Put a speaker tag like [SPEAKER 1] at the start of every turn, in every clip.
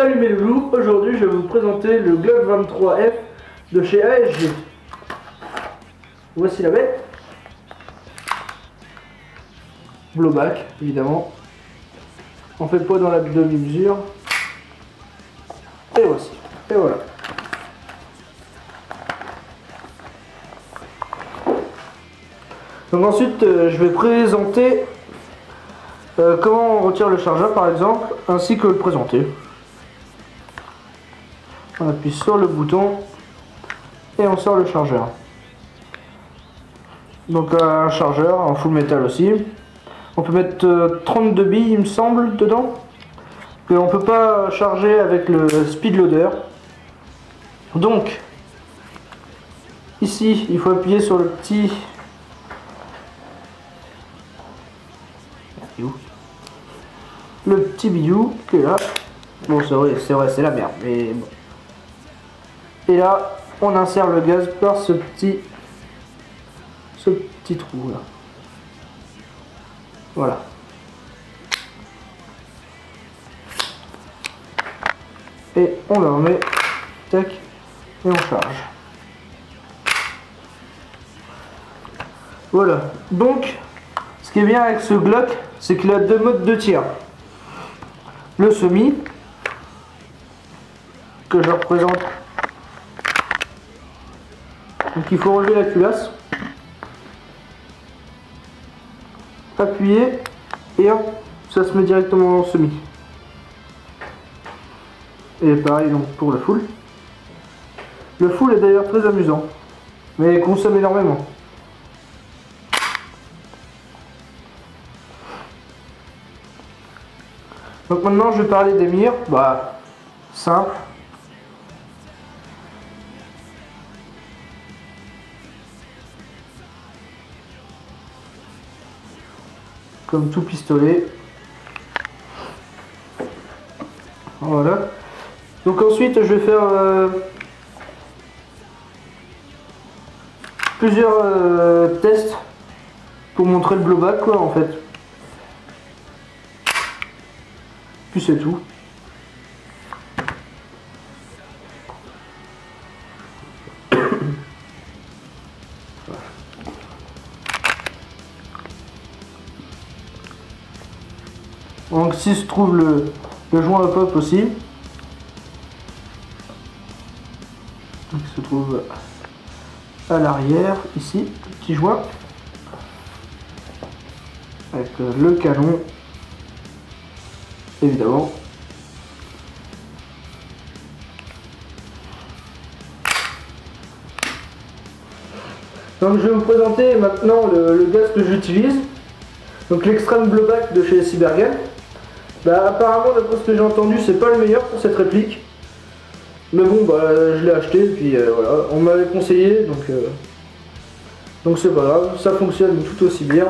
[SPEAKER 1] Salut mes loulous, aujourd'hui je vais vous présenter le Glock 23F de chez ASG. Voici la bête. Blowback évidemment. On fait pas dans la demi-mesure. Et voici. Et voilà. Donc ensuite je vais présenter comment on retire le chargeur par exemple, ainsi que le présenter. On appuie sur le bouton et on sort le chargeur. Donc un chargeur en full métal aussi. On peut mettre 32 billes il me semble dedans. Et on peut pas charger avec le speed loader. Donc ici il faut appuyer sur le petit bidou qui est là. Bon c'est vrai c'est la merde mais bon. Et là on insère le gaz par ce petit trou là. Voilà. Et on le remet, tac, et on charge. Voilà. Donc, ce qui est bien avec ce Glock, c'est qu'il a deux modes de tir. Le semi, que je représente. Donc il faut enlever la culasse. Appuyer, et hop, ça se met directement en semi. Et pareil donc pour le full. Le full est d'ailleurs très amusant, mais il consomme énormément. Donc maintenant je vais parler des mires. Bah, simple. Comme tout pistolet. Voilà. Donc ensuite je vais faire plusieurs tests pour montrer le blowback quoi en fait. Puis c'est tout. Donc si se trouve le joint à pop aussi. Il se trouve à l'arrière ici, le petit joint. Avec le canon. Évidemment. Donc je vais vous présenter maintenant le gaz que j'utilise. Donc l'extrême blowback de chez Cybergun. Bah apparemment d'après ce que j'ai entendu c'est pas le meilleur pour cette réplique. Mais bon bah je l'ai acheté et puis voilà, on m'avait conseillé donc c'est pas grave, ça fonctionne tout aussi bien.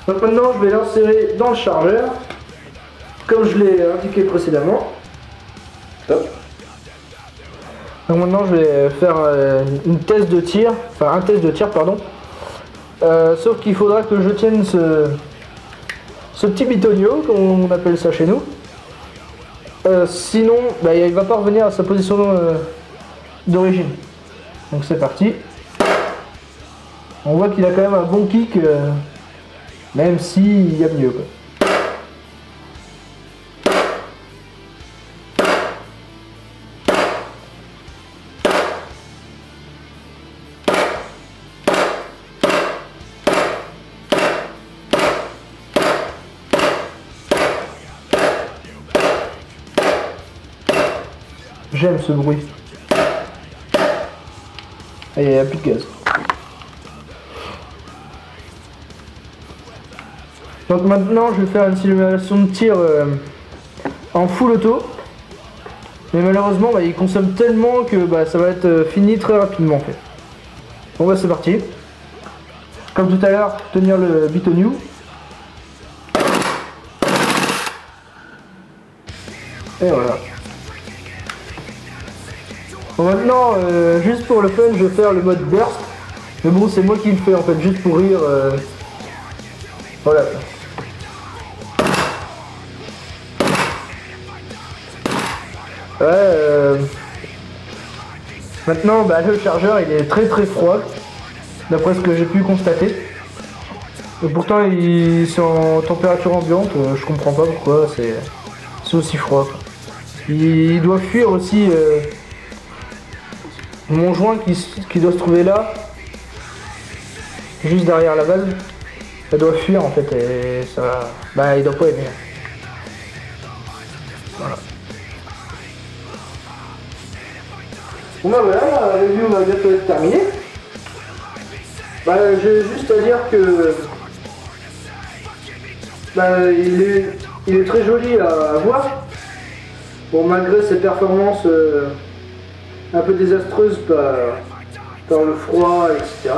[SPEAKER 1] Donc maintenant je vais l'insérer dans le chargeur, comme je l'ai indiqué précédemment. Hop. Donc maintenant je vais faire une test de tir, enfin un test de tir pardon. Sauf qu'il faudra que je tienne ce petit bitonio, comme on appelle ça chez nous. Sinon, bah, il va pas revenir à sa position d'origine. Donc c'est parti. On voit qu'il a quand même un bon kick, même s'il y a mieux quoi. J'aime ce bruit. Et il n'y a plus de gaz. Donc maintenant je vais faire une simulation de tir en full auto. Mais malheureusement bah, il consomme tellement que bah, ça va être fini très rapidement en fait. Bon bah c'est parti. Comme tout à l'heure, tenir le bitonio. Et voilà. Bon, maintenant, juste pour le fun, je vais faire le mode burst. Mais bon, c'est moi qui le fais en fait, juste pour rire. Voilà. Ouais, maintenant, bah, le chargeur il est très très froid, d'après ce que j'ai pu constater. Et pourtant, c'est en température ambiante, je comprends pas pourquoi c'est aussi froid, quoi. Il doit fuir aussi mon joint qui doit se trouver là, juste derrière la base. Ça doit fuir en fait et ça. Bah, il doit pas aimer. Voilà. Bon bah voilà, la review va bientôt être terminée. Bah, j'ai juste à dire que bah, il est très joli à voir. Bon, malgré ses performances un peu désastreuses par le froid, etc.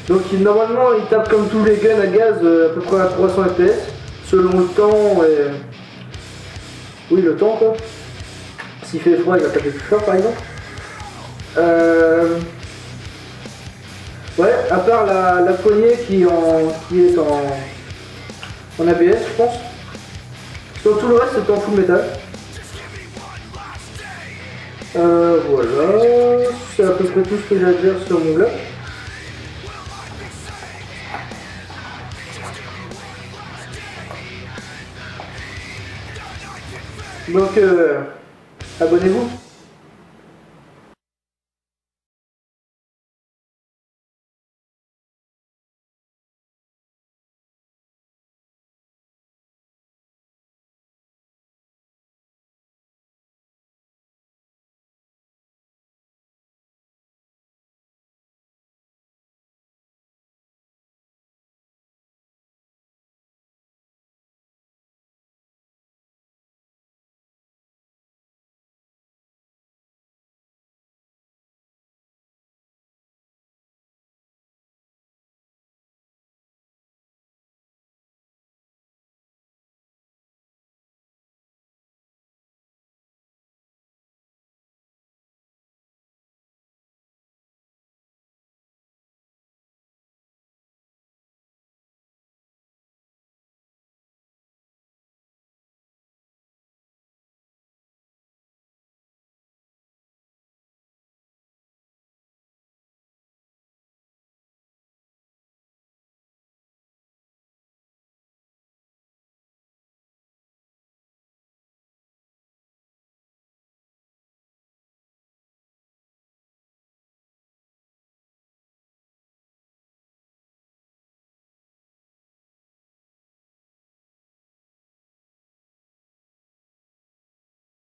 [SPEAKER 1] Donc normalement il tape comme tous les guns à gaz à peu près à 300 fps selon le temps et... Oui, le temps quoi. S'il fait froid il va taper plus fort par exemple. Ouais, à part la poignée qui est en ABS je pense. Sur tout le reste c'est en full métal. Voilà, c'est à peu près tout ce que j'ai à dire sur mon blog. Donc abonnez-vous.